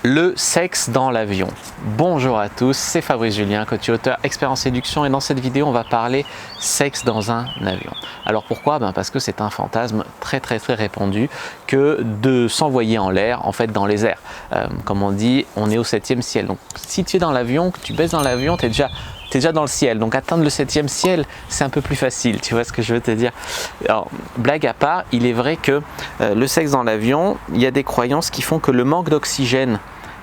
Le sexe dans l'avion. Bonjour à tous, c'est Fabrice Julien, coach et auteur, expert en séduction, et dans cette vidéo on va parler sexe dans un avion. Alors pourquoi? Parce que c'est un fantasme très répandu que de s'envoyer en l'air, en fait dans les airs. Comme on dit, on est au 7e ciel. Donc si tu es dans l'avion, que tu baisses dans l'avion, tu es déjà dans le ciel. Donc atteindre le 7e ciel, c'est un peu plus facile, tu vois ce que je veux te dire. Alors, blague à part, il est vrai que le sexe dans l'avion, il y a des croyances qui font que le manque d'oxygène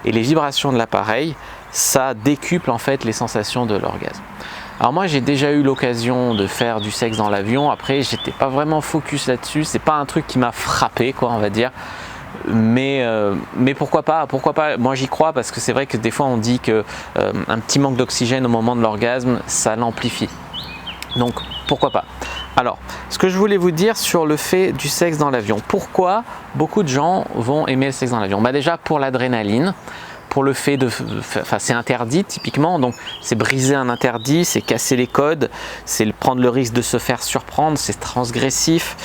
et les vibrations de l'appareil, ça décuple en fait les sensations de l'orgasme. Alors moi j'ai déjà eu l'occasion de faire du sexe dans l'avion, après j'étais pas vraiment focus là-dessus, c'est pas un truc qui m'a frappé quoi on va dire. Mais pourquoi pas, moi j'y crois parce que c'est vrai que des fois on dit que un petit manque d'oxygène au moment de l'orgasme, ça l'amplifie. Donc pourquoi pas. Alors, ce que je voulais vous dire sur le fait du sexe dans l'avion. Pourquoi beaucoup de gens vont aimer le sexe dans l'avion? Déjà pour l'adrénaline, pour le fait de... Enfin, c'est interdit typiquement, donc c'est briser un interdit, c'est casser les codes, c'est prendre le risque de se faire surprendre, c'est transgressif.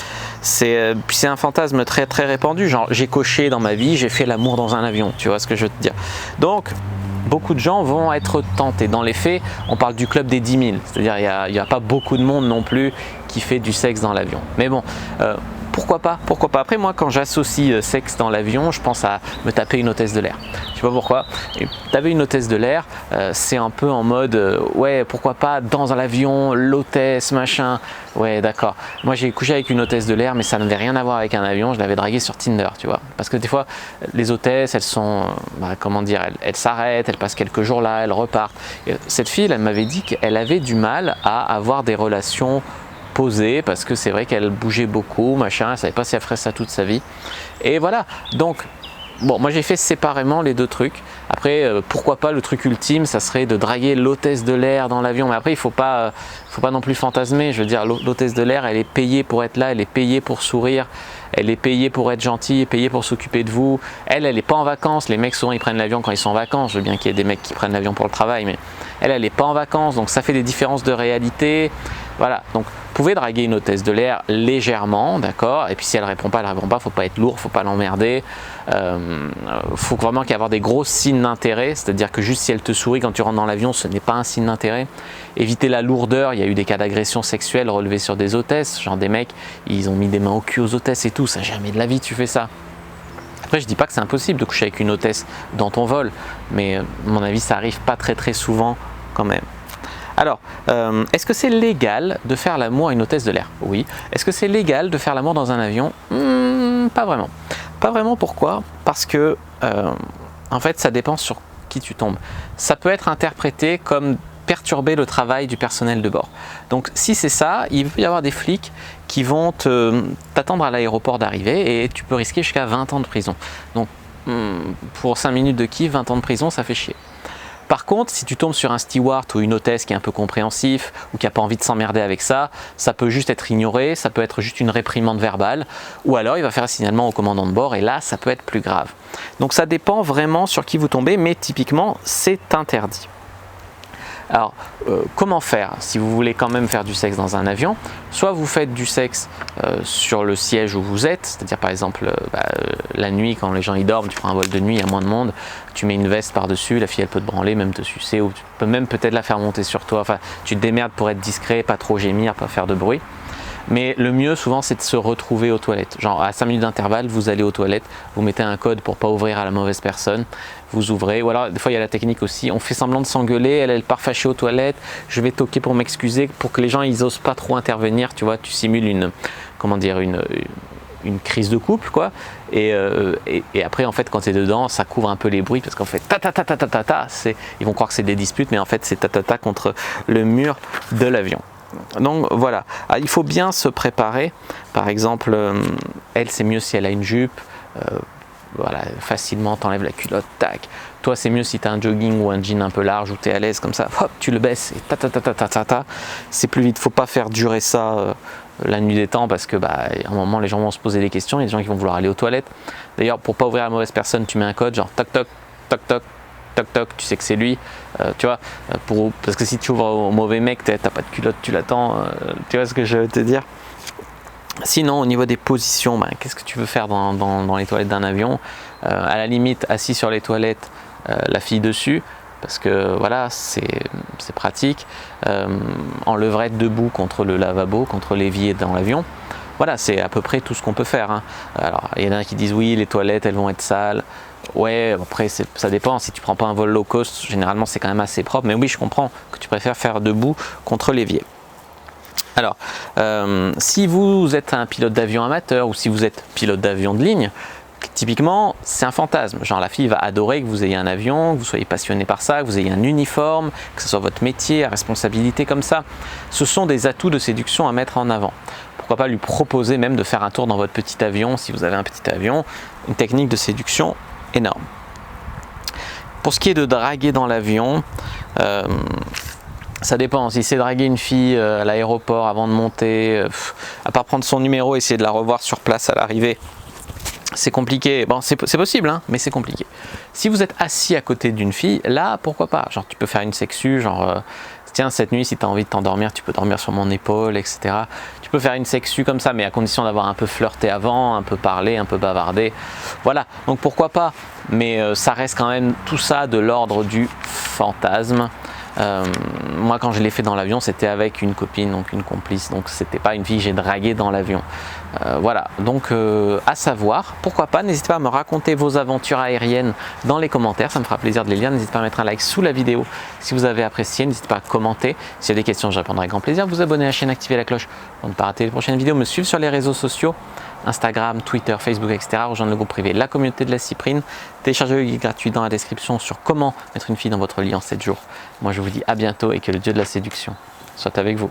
Puis c'est un fantasme très répandu, genre j'ai coché dans ma vie, j'ai fait l'amour dans un avion, tu vois ce que je veux te dire. Donc, beaucoup de gens vont être tentés. Dans les faits, on parle du club des 10 000, c'est-à-dire il n'y a pas beaucoup de monde non plus qui fait du sexe dans l'avion. Mais bon, pourquoi pas? Après, moi, quand j'associe sexe dans l'avion, je pense à me taper une hôtesse de l'air. Je sais pas pourquoi. Taper une hôtesse de l'air, c'est un peu en mode, ouais, pourquoi pas dans l'avion, l'hôtesse, machin. Ouais, d'accord. Moi, j'ai couché avec une hôtesse de l'air, mais ça n'avait rien à voir avec un avion. Je l'avais draguée sur Tinder, tu vois. Parce que des fois, les hôtesses, elles sont, comment dire, elles s'arrêtent, elles passent quelques jours là, elles repartent. Et cette fille, elle m'avait dit qu'elle avait du mal à avoir des relations posée parce que c'est vrai qu'elle bougeait beaucoup, machin, elle savait pas si elle ferait ça toute sa vie. Et voilà, donc bon, moi j'ai fait séparément les deux trucs. Après, pourquoi pas le truc ultime, ça serait de draguer l'hôtesse de l'air dans l'avion. Mais après, il faut pas non plus fantasmer. Je veux dire, l'hôtesse de l'air, elle est payée pour être là, elle est payée pour sourire, elle est payée pour être gentille, payée pour s'occuper de vous. Elle est pas en vacances. Les mecs souvent ils prennent l'avion quand ils sont en vacances. Je veux bien qu'il y ait des mecs qui prennent l'avion pour le travail, mais elle est pas en vacances. Donc ça fait des différences de réalité. Voilà, donc vous pouvez draguer une hôtesse de l'air légèrement, d'accord? Et puis si elle répond pas, faut pas être lourd, faut pas l'emmerder. Faut vraiment qu'il y ait des gros signes d'intérêt, c'est-à-dire que juste si elle te sourit quand tu rentres dans l'avion, ce n'est pas un signe d'intérêt. Éviter la lourdeur, il y a eu des cas d'agression sexuelle relevés sur des hôtesses, genre des mecs, ils ont mis des mains au cul aux hôtesses et tout, ça jamais de la vie tu fais ça. Après, je dis pas que c'est impossible de coucher avec une hôtesse dans ton vol, mais à mon avis, ça arrive pas très souvent quand même. Alors, est-ce que c'est légal de faire l'amour à une hôtesse de l'air? Oui. Est-ce que c'est légal de faire l'amour dans un avion? Pas vraiment. Pas vraiment, pourquoi? Parce que, en fait, ça dépend sur qui tu tombes. Ça peut être interprété comme perturber le travail du personnel de bord. Donc, si c'est ça, il peut y avoir des flics qui vont t'attendre à l'aéroport d'arrivée et tu peux risquer jusqu'à 20 ans de prison. Donc, pour 5 minutes de kiff, 20 ans de prison, ça fait chier. Par contre, si tu tombes sur un steward ou une hôtesse qui est un peu compréhensif ou qui n'a pas envie de s'emmerder avec ça, ça peut juste être ignoré, ça peut être juste une réprimande verbale, ou alors il va faire un signalement au commandant de bord et là, ça peut être plus grave. Donc ça dépend vraiment sur qui vous tombez, mais typiquement, c'est interdit. Alors, comment faire si vous voulez quand même faire du sexe dans un avion? Soit vous faites du sexe sur le siège où vous êtes, c'est-à-dire par exemple la nuit quand les gens y dorment, tu prends un vol de nuit, il y a moins de monde, tu mets une veste par-dessus, la fille elle peut te branler, même te sucer, ou tu peux même peut-être la faire monter sur toi, enfin tu te démerdes pour être discret, pas trop gémir, pas faire de bruit. Mais le mieux souvent c'est de se retrouver aux toilettes. Genre à 5 minutes d'intervalle, vous allez aux toilettes, vous mettez un code pour pas ouvrir à la mauvaise personne, vous ouvrez. Ou alors des fois il y a la technique aussi, on fait semblant de s'engueuler, elle part fâchée aux toilettes, je vais toquer pour m'excuser, pour que les gens ils osent pas trop intervenir, tu vois, tu simules une crise de couple quoi. Et après en fait quand tu es dedans, ça couvre un peu les bruits parce qu'en fait ils vont croire que c'est des disputes, mais en fait c'est ta contre le mur de l'avion. Donc voilà, il faut bien se préparer. Par exemple, elle c'est mieux si elle a une jupe, voilà, facilement t'enlèves la culotte, tac. Toi c'est mieux si tu as un jogging ou un jean un peu large où tu es à l'aise comme ça, hop, tu le baisses et c'est plus vite. Faut pas faire durer ça la nuit des temps parce que à un moment les gens vont se poser des questions, il y a des gens qui vont vouloir aller aux toilettes. D'ailleurs pour pas ouvrir à la mauvaise personne, tu mets un code genre toc toc toc toc toc toc, tu sais que c'est lui, tu vois, parce que si tu ouvres au mauvais mec, t'as pas de culotte, tu l'attends, tu vois ce que je veux te dire. Sinon, au niveau des positions, qu'est-ce que tu veux faire dans les toilettes d'un avion? à la limite assis sur les toilettes, la fille dessus, parce que voilà, c'est pratique, en levrette debout contre le lavabo, contre l'évier dans l'avion. Voilà, c'est à peu près tout ce qu'on peut faire, hein. Alors, il y en a qui disent oui, les toilettes, elles vont être sales. Ouais, après, ça dépend. Si tu prends pas un vol low cost, généralement, c'est quand même assez propre. Mais oui, je comprends que tu préfères faire debout contre l'évier. Alors, si vous êtes un pilote d'avion amateur ou si vous êtes pilote d'avion de ligne, typiquement, c'est un fantasme. Genre, la fille va adorer que vous ayez un avion, que vous soyez passionné par ça, que vous ayez un uniforme, que ce soit votre métier, à responsabilité comme ça. Ce sont des atouts de séduction à mettre en avant. Pourquoi pas lui proposer même de faire un tour dans votre petit avion, si vous avez un petit avion, une technique de séduction énorme. Pour ce qui est de draguer dans l'avion, ça dépend. Si c'est draguer une fille à l'aéroport avant de monter, à part prendre son numéro, essayer de la revoir sur place à l'arrivée, c'est compliqué. Bon, c'est possible, hein, mais c'est compliqué. Si vous êtes assis à côté d'une fille, là, pourquoi pas? Genre, tu peux faire une sexue, genre, tiens, cette nuit, si tu as envie de t'endormir, tu peux dormir sur mon épaule, etc. Tu peux faire une sexue comme ça, mais à condition d'avoir un peu flirté avant, un peu parlé, un peu bavardé. Voilà, donc pourquoi pas? Mais ça reste quand même tout ça de l'ordre du fantasme. Moi, quand je l'ai fait dans l'avion, c'était avec une copine, donc une complice, donc c'était pas une fille que j'ai draguée dans l'avion. Voilà, donc à savoir, pourquoi pas, n'hésitez pas à me raconter vos aventures aériennes dans les commentaires, ça me fera plaisir de les lire. N'hésitez pas à mettre un like sous la vidéo si vous avez apprécié, n'hésitez pas à commenter, s'il y a des questions je répondrai avec grand plaisir, vous abonner à la chaîne, activer la cloche pour ne pas rater les prochaines vidéos, me suivre sur les réseaux sociaux, Instagram, Twitter, Facebook, etc. Rejoindre le groupe privé La Communauté de la Cyprine, télécharger le guide gratuit dans la description sur comment mettre une fille dans votre lit en 7 jours. Moi je vous dis à bientôt et que le dieu de la séduction soit avec vous.